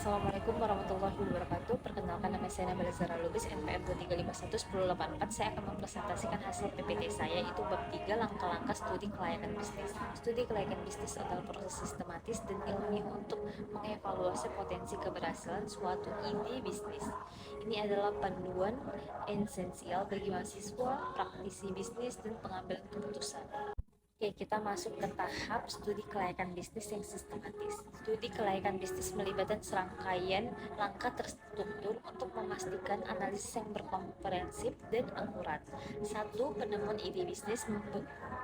Assalamualaikum warahmatullahi wabarakatuh. Perkenalkan, nama saya Nabila Zara Lubis, NPM 23511084. Saya akan mempresentasikan hasil PPT saya, itu bab 3 langkah-langkah studi kelayakan bisnis. Studi kelayakan bisnis adalah proses sistematis dan ilmiah untuk mengevaluasi potensi keberhasilan suatu ide bisnis. Ini adalah panduan esensial bagi mahasiswa, praktisi bisnis, dan pengambilan keputusan. Oke, kita masuk ke tahap studi kelayakan bisnis yang sistematis. Studi kelayakan bisnis melibatkan serangkaian langkah terstruktur untuk memastikan analisis yang berkomprehensif dan akurat. Satu, penemuan ide bisnis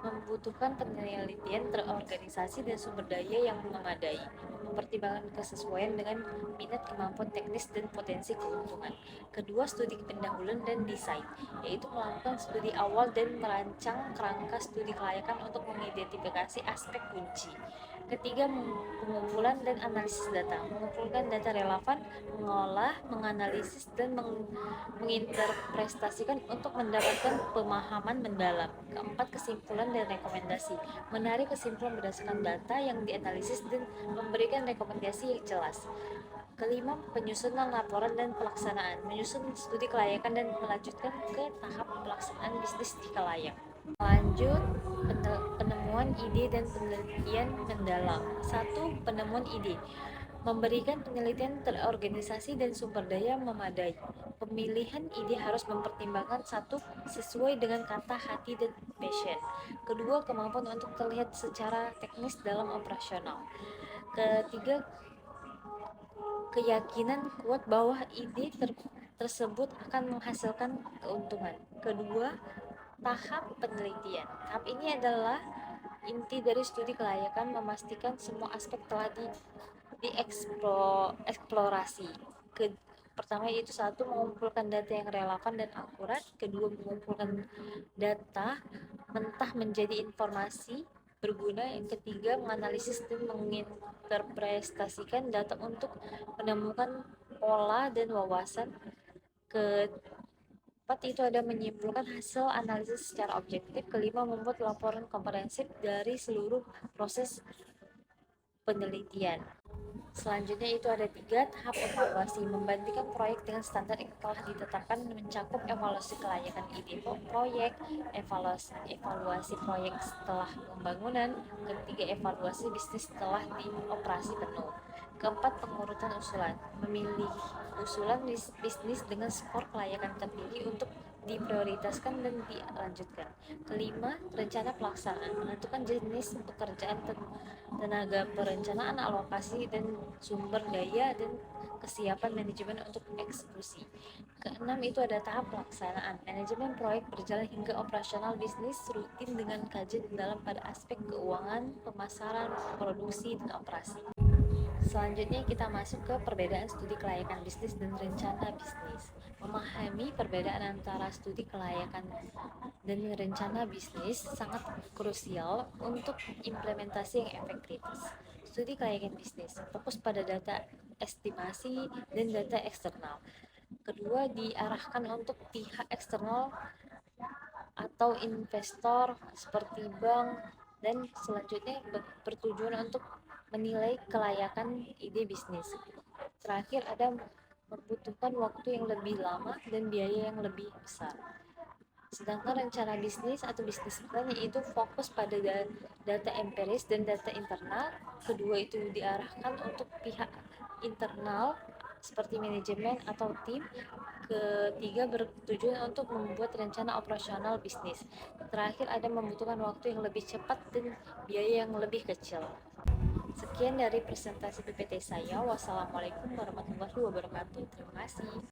membutuhkan penelitian terorganisasi dan sumber daya yang memadai, mempertimbangkan kesesuaian dengan minat, kemampuan teknis, dan potensi keuntungan. Kedua, studi pendahuluan dan desain, yaitu melakukan studi awal dan merancang kerangka studi kelayakan untuk mengidentifikasi aspek kunci. Ketiga, pengumpulan dan analisis data, mengumpulkan data relevan, mengolah, menganalisis, dan menginterpretasikan untuk mendapatkan pemahaman mendalam. Keempat, kesimpulan dan rekomendasi, menarik kesimpulan berdasarkan data yang dianalisis dan memberikan rekomendasi yang jelas. Kelima, penyusunan laporan dan pelaksanaan, menyusun studi kelayakan dan melanjutkan ke tahap pelaksanaan bisnis jika layak. Lanjut, penemuan ide dan penelitian mendalam. Satu, penemuan ide, memberikan penelitian terorganisasi dan sumber daya memadai. Pemilihan ide harus mempertimbangkan satu, sesuai dengan kata hati dan passion. Kedua, kemampuan untuk terlihat secara teknis dalam operasional. Ketiga, keyakinan kuat bahwa ide tersebut akan menghasilkan keuntungan. Kedua, tahap penelitian. Tahap ini adalah inti dari studi kelayakan, memastikan semua aspek telah dieksplorasi. Pertama yaitu satu, mengumpulkan data yang relevan dan akurat. Kedua, mengumpulkan data mentah menjadi informasi berguna. Yang ketiga, menganalisis dan menginterpretasikan data untuk menemukan pola dan wawasan. Keempat itu ada menyimpulkan hasil analisis secara objektif. Kelima, membuat laporan komprehensif dari seluruh proses penelitian. Selanjutnya itu ada 3 tahap evaluasi, membandingkan proyek dengan standar yang telah ditetapkan, mencakup evaluasi kelayakan ide proyek, evaluasi proyek setelah pembangunan. Ketiga, evaluasi bisnis setelah dioperasi penuh. Keempat, pengurutan usulan, memilih usulan bisnis dengan skor kelayakan tertinggi untuk diprioritaskan dan dilanjutkan. Kelima, rencana pelaksanaan, menentukan jenis pekerjaan, tenaga perencanaan, alokasi dan sumber daya, dan kesiapan manajemen untuk eksekusi. Keenam itu ada tahap pelaksanaan, manajemen proyek berjalan hingga operasional bisnis rutin dengan kajian dalam pada aspek keuangan, pemasaran, produksi, dan operasi. Selanjutnya kita masuk ke perbedaan studi kelayakan bisnis dan rencana bisnis. Memahami perbedaan antara studi kelayakan dan rencana bisnis sangat krusial untuk implementasi yang efektif. Studi kelayakan bisnis fokus pada data estimasi dan data eksternal. Kedua, diarahkan untuk pihak eksternal atau investor seperti bank, dan selanjutnya bertujuan untuk menilai kelayakan ide bisnis. Terakhir ada membutuhkan waktu yang lebih lama dan biaya yang lebih besar. Sedangkan rencana bisnis atau bisnis plan yaitu fokus pada data empiris dan data internal. Kedua itu diarahkan untuk pihak internal seperti manajemen atau tim. Ketiga, bertujuan untuk membuat rencana operasional bisnis. Terakhir ada membutuhkan waktu yang lebih cepat dan biaya yang lebih kecil. Sekian dari presentasi PPT saya. Wassalamualaikum warahmatullahi wabarakatuh. Terima kasih.